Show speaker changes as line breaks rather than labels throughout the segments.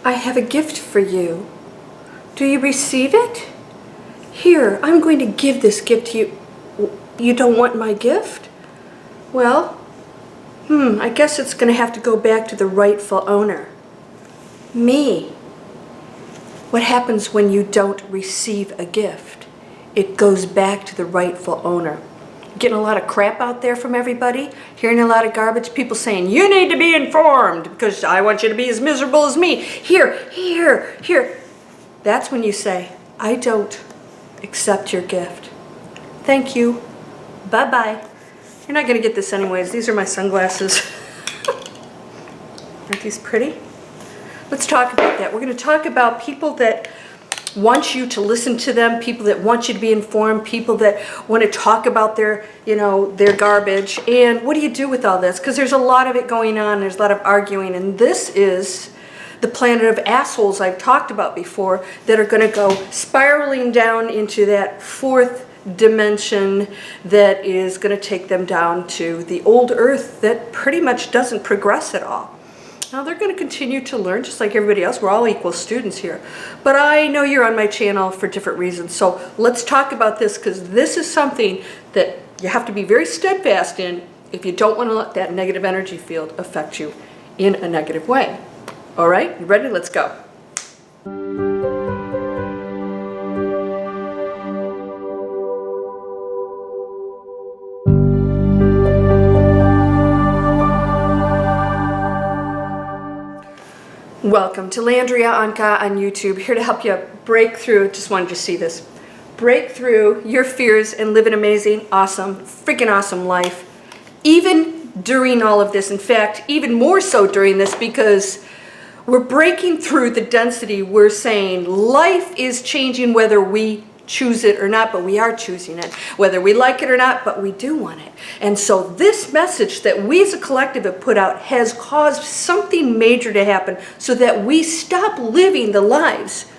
I have a gift for you. Do you receive it? Here, I'm going to give this gift to you. You don't want my gift? Well, I guess it's going to have to go back to the rightful owner. Me. What happens when you don't receive a gift? It goes back to the rightful owner. Getting a lot of crap out there from everybody, hearing a lot of garbage, people saying, you need to be informed because I want you to be as miserable as me. Here. That's when you say, I don't accept your gift. Thank you. Bye-bye. You're not going to get this anyways. These are my sunglasses. Aren't these pretty? Let's talk about that. We're going to talk about people that want you to listen to them, people that want you to be informed, people that want to talk about their garbage. And what do you do with all this? Because there's a lot of it going on. There's a lot of arguing. And this is the planet of assholes I've talked about before that are going to go spiraling down into that fourth dimension that is going to take them down to the old earth that pretty much doesn't progress at all. Now they're going to continue to learn just like everybody else. We're all equal students here. But I know you're on my channel for different reasons. So let's talk about this because this is something that you have to be very steadfast in if you don't want to let that negative energy field affect you in a negative way. All right, you ready? Let's go. Welcome to Landria Onkka on YouTube, here to help you break through, just wanted to see this, break through your fears and live an amazing, awesome, freaking awesome life, even during all of this. In fact, even more so during this because we're breaking through the density. We're saying life is changing whether we choose it or not, but we are choosing it. Whether we like it or not, but we do want it. And so this message that we as a collective have put out has caused something major to happen so that we stop living the lives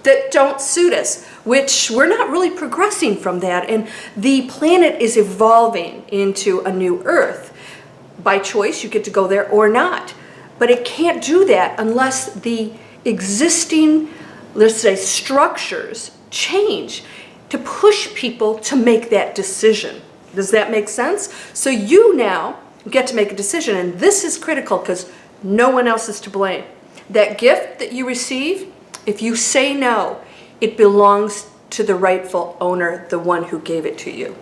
that don't suit us, which we're not really progressing from that. And the planet is evolving into a new Earth. By choice, you get to go there or not. But it can't do that unless the existing, let's say, structures change to push people to make that decision. Does that make sense? So you now get to make a decision, and this is critical because no one else is to blame. That gift that you receive, if you say no, it belongs to the rightful owner, the one who gave it to you.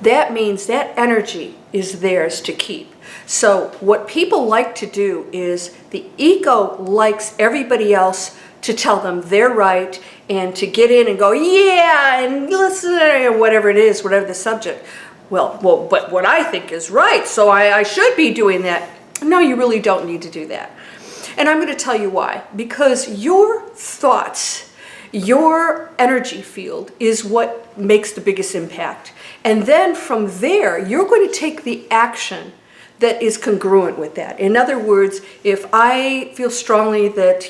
That means that energy is theirs to keep. So what people like to do is the ego likes everybody else to tell them they're right and to get in and go, yeah, and listen, whatever it is, whatever the subject. Well, but what I think is right, so I should be doing that. No, you really don't need to do that. And I'm going to tell you why. Because your thoughts, your energy field is what makes the biggest impact. And then from there, you're going to take the action that is congruent with that. In other words, if I feel strongly that,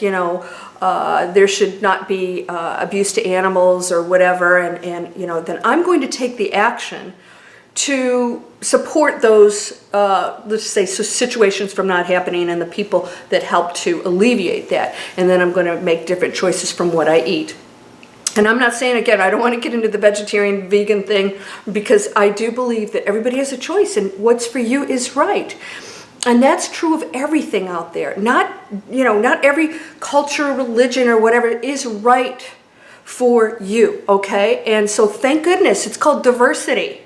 there should not be abuse to animals or whatever, and then I'm going to take the action to support those, let's say, situations from not happening and the people that help to alleviate that. And then I'm going to make different choices from what I eat. And I'm not saying, again, I don't want to get into the vegetarian, vegan thing, because I do believe that everybody has a choice and what's for you is right. And that's true of everything out there. Not every culture, religion, or whatever is right for you, okay? And so thank goodness, it's called diversity.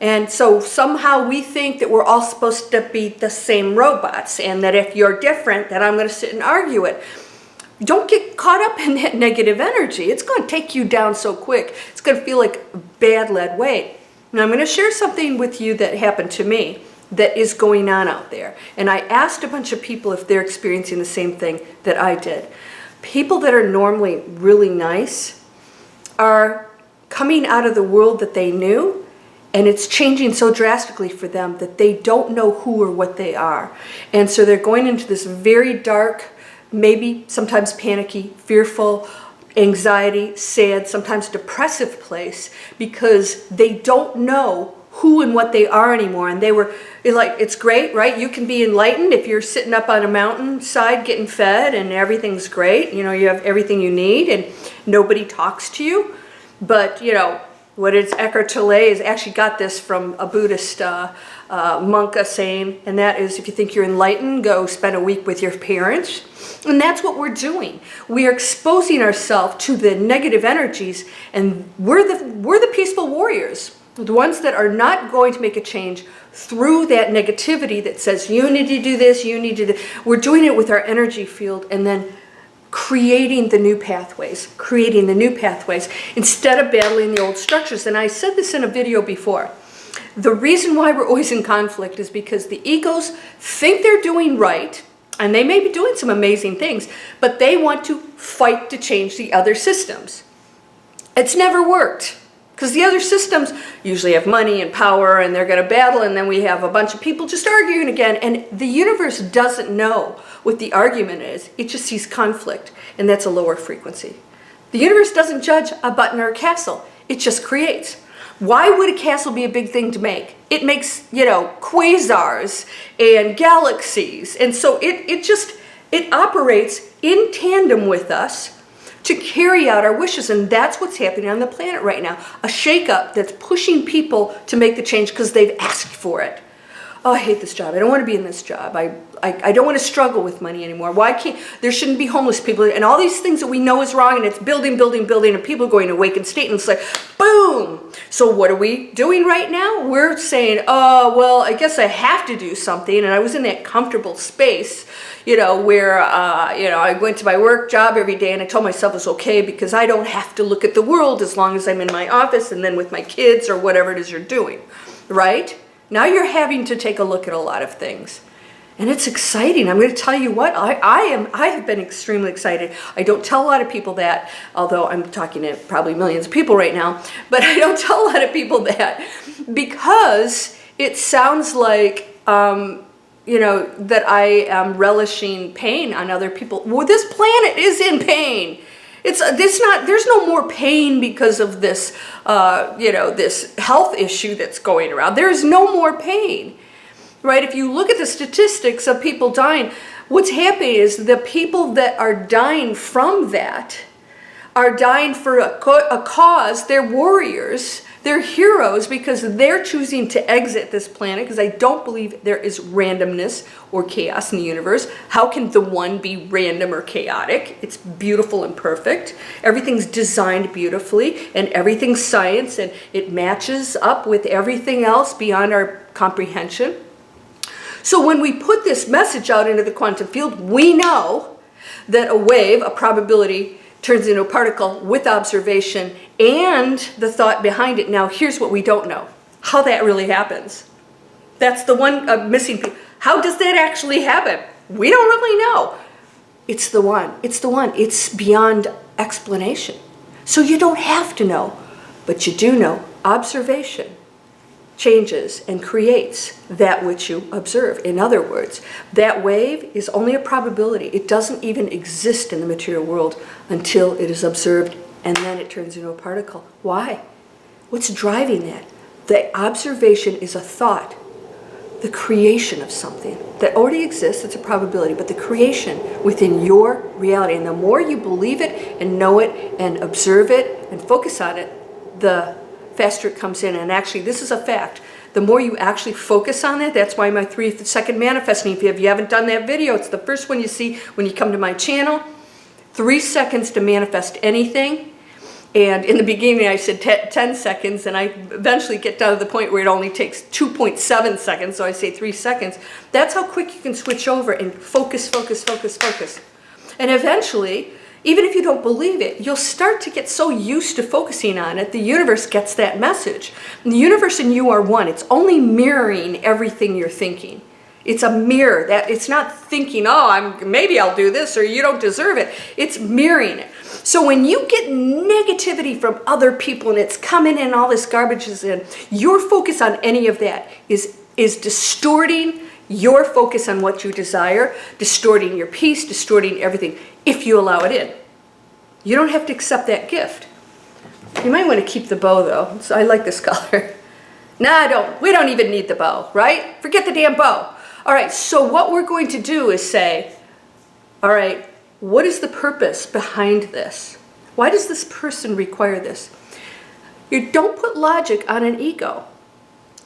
And so somehow we think that we're all supposed to be the same robots, and that if you're different, that I'm going to sit and argue it. Don't get caught up in that negative energy. It's going to take you down so quick. It's going to feel like bad lead weight. Now I'm going to share something with you that happened to me that is going on out there. And I asked a bunch of people if they're experiencing the same thing that I did. People that are normally really nice are coming out of the world that they knew, and it's changing so drastically for them that they don't know who or what they are. And so they're going into this very dark, maybe sometimes panicky, fearful, anxiety, sad, sometimes depressive place because they don't know who and what they are anymore. And they were like, it's great, right? You can be enlightened if you're sitting up on a mountainside getting fed and everything's great. You know, you have everything you need and nobody talks to you. But, you know, what is Eckhart Tolle has actually got this from a Buddhist monk saying, and that is, if you think you're enlightened, go spend a week with your parents. And that's what we're doing. We are exposing ourselves to the negative energies, and we're the peaceful warriors, the ones that are not going to make a change through that negativity that says, you need to do this, you need to do. We're doing it with our energy field, and then creating the new pathways, instead of battling the old structures. And I said this in a video before. The reason why we're always in conflict is because the egos think they're doing right, and they may be doing some amazing things, but they want to fight to change the other systems. It's never worked, because the other systems usually have money and power, and they're going to battle, and then we have a bunch of people just arguing again, and the universe doesn't know what the argument is. It just sees conflict, and that's a lower frequency. The universe doesn't judge a button or a castle. It just creates. Why would a castle be a big thing to make? It makes, you know, quasars and galaxies, and so it operates in tandem with us to carry out our wishes, and that's what's happening on the planet right now. A shakeup that's pushing people to make the change because they've asked for it. Oh, I hate this job. I don't want to be in this job. I don't want to struggle with money anymore. Why can't, there shouldn't be homeless people, and all these things that we know is wrong, and it's building, and people are going to awaken state, and it's like, boom! So what are we doing right now? We're saying, oh, well, I guess I have to do something, and I was in that comfortable space, you know, where, you know, I went to my work job every day, and I told myself it's okay because I don't have to look at the world as long as I'm in my office and then with my kids or whatever it is you're doing, right? Now you're having to take a look at a lot of things. And it's exciting. I'm going to tell you what, I have been extremely excited. I don't tell a lot of people that, although I'm talking to probably millions of people right now, but I don't tell a lot of people that because it sounds like, you know, that I am relishing pain on other people. Well, this planet is in pain. There's no more pain because of this, you know, this health issue that's going around. There's no more pain, right? If you look at the statistics of people dying, what's happening is the people that are dying from that are dying for a cause. They're warriors. They're heroes because they're choosing to exit this planet, because I don't believe there is randomness or chaos in the universe. How can the one be random or chaotic? It's beautiful and perfect. Everything's designed beautifully, and everything's science, and it matches up with everything else beyond our comprehension. So when we put this message out into the quantum field, we know that a wave, a probability, turns into a particle with observation and the thought behind it. Now, here's what we don't know. How that really happens. That's the one missing piece. How does that actually happen? We don't really know. It's the one. It's the one. It's beyond explanation. So you don't have to know, but you do know. Observation changes and creates that which you observe. In other words, that wave is only a probability. It doesn't even exist in the material world until it is observed, and then it turns into a particle. Why? What's driving that? The observation is a thought, the creation of something that already exists. It's a probability, but the creation within your reality. And the more you believe it and know it and observe it and focus on it, the faster it comes in. And actually, this is a fact. The more you actually focus on it, that's why my 3-second manifesting, if you haven't done that video, it's the first one you see when you come to my channel. 3 seconds to manifest anything. And in the beginning, I said 10 seconds, and I eventually get down to the point where it only takes 2.7 seconds, so I say 3 seconds. That's how quick you can switch over and focus. And eventually, even if you don't believe it, you'll start to get so used to focusing on it, the universe gets that message. And the universe and you are one. It's only mirroring everything you're thinking. It's a mirror. That it's not thinking, oh, maybe I'll do this, or you don't deserve it. It's mirroring it. So when you get negativity from other people and it's coming in, all this garbage is in, your focus on any of that is distorting your focus on what you desire, distorting your peace, distorting everything, if you allow it in. You don't have to accept that gift. You might want to keep the bow, though. So I like this color. Nah, we don't even need the bow, right? Forget the damn bow. All right, so what we're going to do is say, all right, what is the purpose behind this? Why does this person require this? You don't put logic on an ego.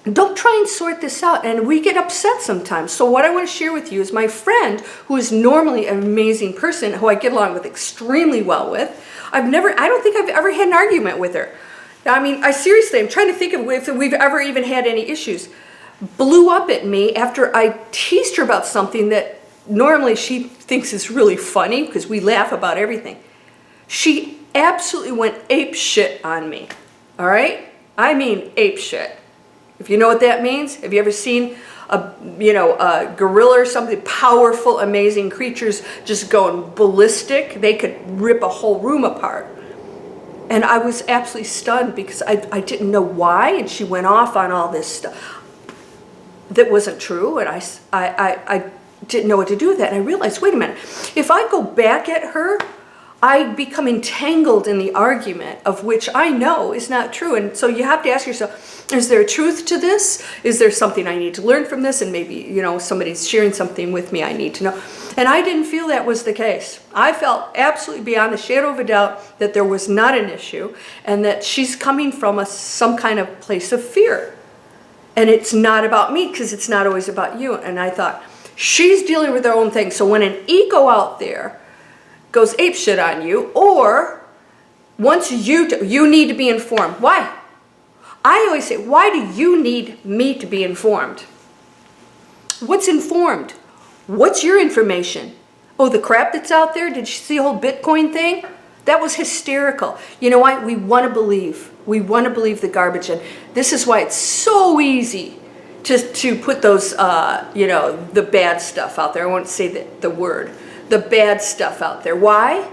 Don't try and sort this out. And we get upset sometimes. So what I want to share with you is my friend, who is normally an amazing person, who I get along with extremely well with. I don't think I've ever had an argument with her. I mean, I'm trying to think of if we've ever even had any issues. Blew up at me after I teased her about something that normally she thinks is really funny, because we laugh about everything. She absolutely went ape shit on me. All right? I mean ape shit. If you know what that means, have you ever seen a gorilla or something? Powerful, amazing creatures just going ballistic. They could rip a whole room apart. And I was absolutely stunned because I didn't know why, and she went off on all this stuff that wasn't true, and I didn't know what to do with that. And I realized, wait a minute, if I go back at her, I become entangled in the argument of which I know is not true. And so you have to ask yourself, is there a truth to this? Is there something I need to learn from this? And maybe, somebody's sharing something with me I need to know. And I didn't feel that was the case. I felt absolutely beyond the shadow of a doubt that there was not an issue, and that she's coming from some kind of place of fear. And it's not about me, because it's not always about you. And I thought, she's dealing with her own thing. So when an ego out there goes apeshit on you, or once you need to be informed. Why? I always say, why do you need me to be informed? What's informed? What's your information? Oh, the crap that's out there? Did you see the whole Bitcoin thing? That was hysterical. You know why? We want to believe. We want to believe the garbage. And this is why it's so easy to put those, the bad stuff out there. I won't say the word. The bad stuff out there. Why?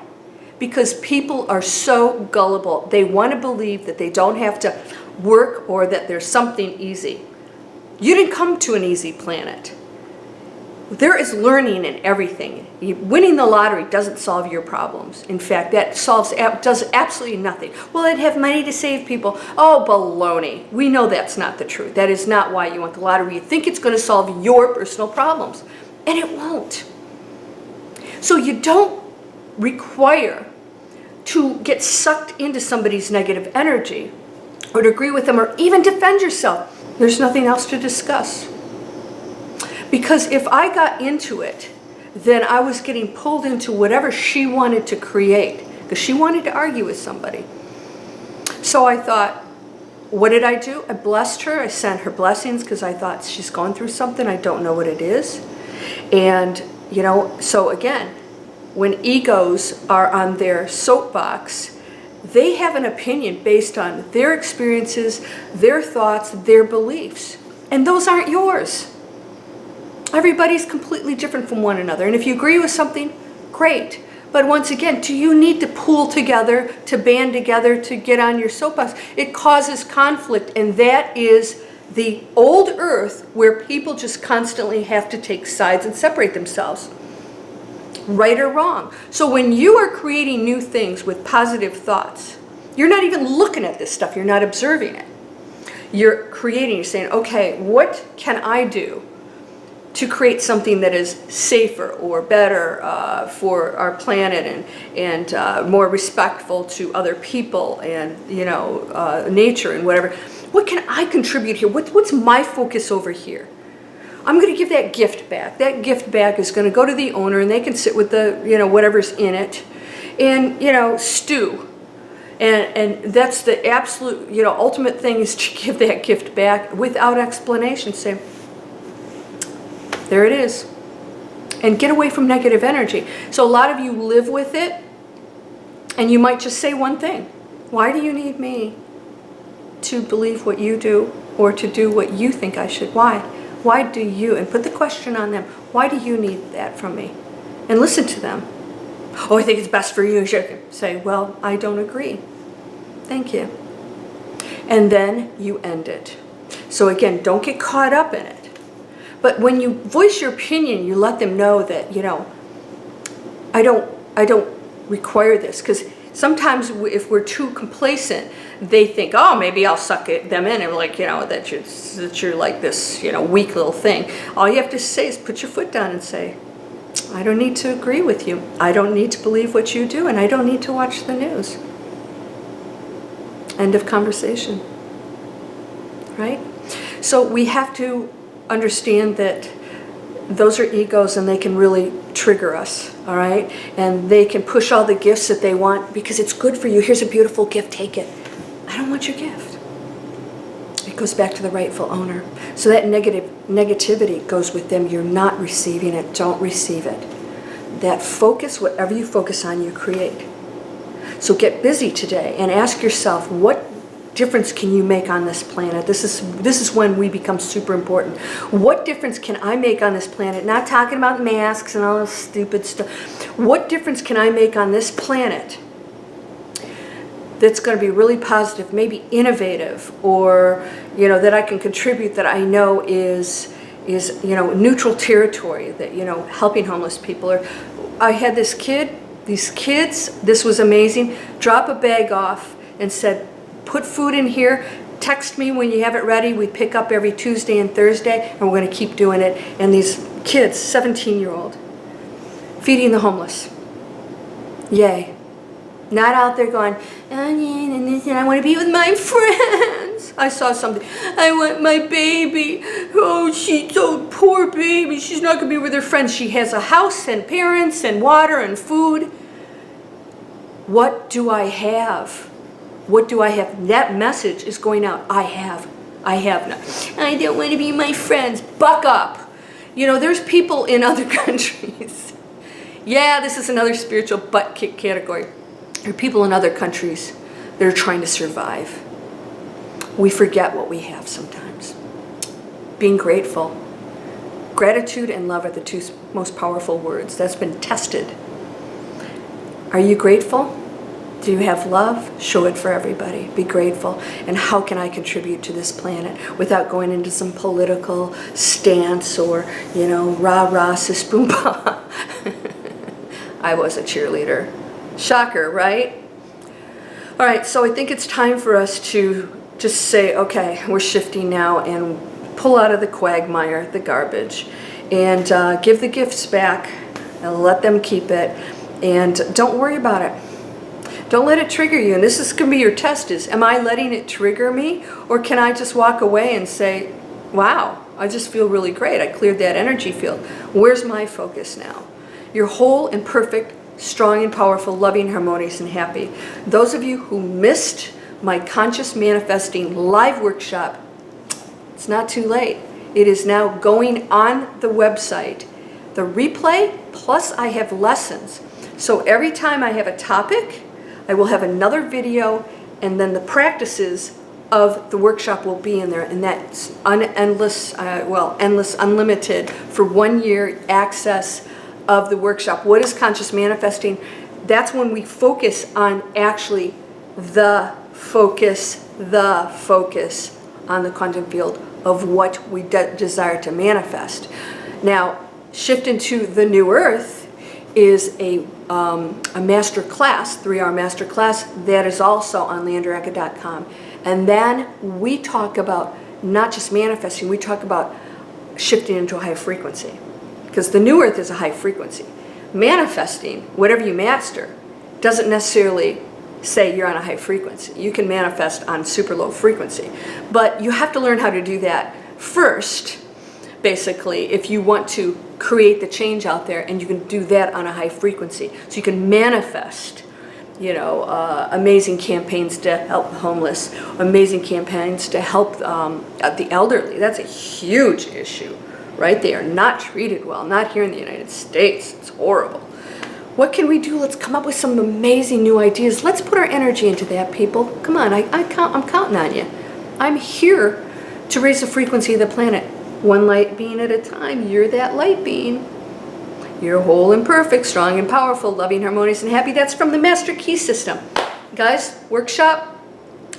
Because people are so gullible. They want to believe that they don't have to work, or that there's something easy. You didn't come to an easy planet. There is learning in everything. Winning the lottery doesn't solve your problems. In fact, that does absolutely nothing. Well, I'd have money to save people. Oh, baloney. We know that's not the truth. That is not why you want the lottery. You think it's going to solve your personal problems, and it won't. So you don't require to get sucked into somebody's negative energy, or to agree with them, or even defend yourself. There's nothing else to discuss. Because if I got into it, then I was getting pulled into whatever she wanted to create, because she wanted to argue with somebody. So I thought, what did I do? I blessed her. I sent her blessings, because I thought, she's going through something. I don't know what it is. And so again, when egos are on their soapbox, they have an opinion based on their experiences, their thoughts, their beliefs. And those aren't yours. Everybody's completely different from one another. And if you agree with something, great. But once again, do you need to pool together, to band together, to get on your soapbox? It causes conflict, and that is the old earth, where people just constantly have to take sides and separate themselves, right or wrong. So when you are creating new things with positive thoughts, you're not even looking at this stuff, you're not observing it. You're creating, you're saying, okay, what can I do to create something that is safer or better for our planet, and more respectful to other people, and nature and whatever. What can I contribute here? What's my focus over here? I'm going to give that gift back. That gift bag is going to go to the owner, and they can sit with the whatever's in it, and stew. And that's the absolute ultimate thing, is to give that gift back without explanation. Say, there it is. And get away from negative energy. So a lot of you live with it, and you might just say one thing. Why do you need me to believe what you do, or to do what you think I should? Why? Why do you? And put the question on them. Why do you need that from me? And listen to them. Oh, I think it's best for you. You should say, well, I don't agree. Thank you. And then you end it. So again, don't get caught up in it. But when you voice your opinion, you let them know that, I don't require this. Because Sometimes if we're too complacent, they think, oh, maybe I'll suck them in, and like, that you're like this, weak little thing. All you have to say is put your foot down and say, I don't need to agree with you. I don't need to believe what you do, and I don't need to watch the news. End of conversation. Right? So we have to understand that those are egos, and they can really trigger us, all right? And they can push all the gifts that they want because it's good for you. Here's a beautiful gift, take it. I don't want your gift. It goes back to the rightful owner. So that negativity goes with them. You're not receiving it. Don't receive it. That focus, whatever you focus on, you create. So get busy today and ask yourself, what difference can you make on this planet? This is when we become super important. What difference can I make on this planet? Not talking about masks and all this stupid stuff. What difference can I make on this planet that's going to be really positive, maybe innovative, or that I can contribute, that I know is neutral territory, that helping homeless people. Or I had these kids, this was amazing, drop a bag off and said, put food in here, text me when you have it ready. We pick up every Tuesday and Thursday, and we're going to keep doing it. And these kids, 17-year-old, feeding the homeless. Yay. Not out there going, I want to be with my friends. I saw something. I want my baby. Oh, she's so poor baby. She's not going to be with her friends. She has a house and parents and water and food. What do I have? What do I have? That message is going out. I have not. I don't want to be my friends. Buck up. There's people in other countries. Yeah, this is another spiritual butt kick category. There are people in other countries that are trying to survive. We forget what we have sometimes. Being grateful. Gratitude and love are the two most powerful words. That's been tested. Are you grateful? Do you have love? Show it for everybody. Be grateful. And how can I contribute to this planet without going into some political stance or, rah-rah, sis-boom-bah. I was a cheerleader. Shocker, right? All right, so I think it's time for us to just say, okay, we're shifting now, and pull out of the quagmire, the garbage, and give the gifts back and let them keep it. And don't worry about it. Don't let it trigger you. And this is going to be your test is, am I letting it trigger me? Or can I just walk away and say, wow, I just feel really great. I cleared that energy field. Where's my focus now? You're whole and perfect, strong and powerful, loving, harmonious, and happy. Those of you who missed my Conscious Manifesting live workshop, it's not too late. It is now going on the website. The replay, plus I have lessons. So every time I have a topic, I will have another video, and then the practices of the workshop will be in there, and that's endless, unlimited for 1 year access of the workshop. What is conscious manifesting? That's when we focus on actually the focus on the quantum field of what we desire to manifest. Now, shift into the new earth is a master class, 3-hour master class, that is also on landriaonkka.com. And then we talk about not just manifesting, we talk about shifting into a high frequency. Because the new earth is a high frequency. Manifesting, whatever you master, doesn't necessarily say you're on a high frequency. You can manifest on super low frequency. But you have to learn how to do that first, basically, if you want to create the change out there, and you can do that on a high frequency. So you can manifest, amazing campaigns to help the homeless, amazing campaigns to help the elderly. That's a huge issue, right? They are not treated well, not here in the United States. It's horrible. What can we do? Let's come up with some amazing new ideas. Let's put our energy into that, people. Come on, I'm counting on you. I'm here to raise the frequency of the planet. One light being at a time. You're that light being. You're whole and perfect, strong and powerful, loving, harmonious, and happy. That's from the Master Key System. Guys, workshop.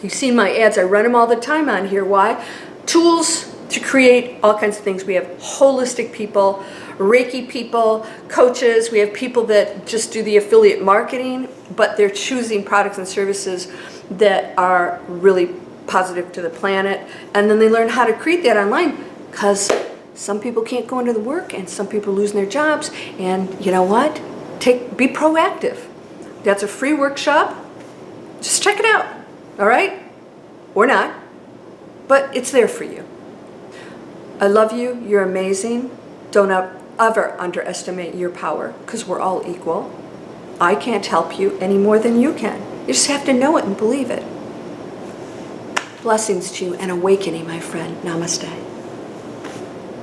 You've seen my ads. I run them all the time on here. Why? Tools to create all kinds of things. We have holistic people Reiki people, coaches. We have people that just do the affiliate marketing, but they're choosing products and services that are really positive to the planet. And then they learn how to create that online, because some people can't go into the work and some people are losing their jobs. And you know what? Be proactive. That's a free workshop. Just check it out. All right? Or not. But it's there for you. I love you. You're amazing. Don't ever underestimate your power, because we're all equal. I can't help you any more than you can. You just have to know it and believe it. Blessings to you and awakening, my friend. Namaste.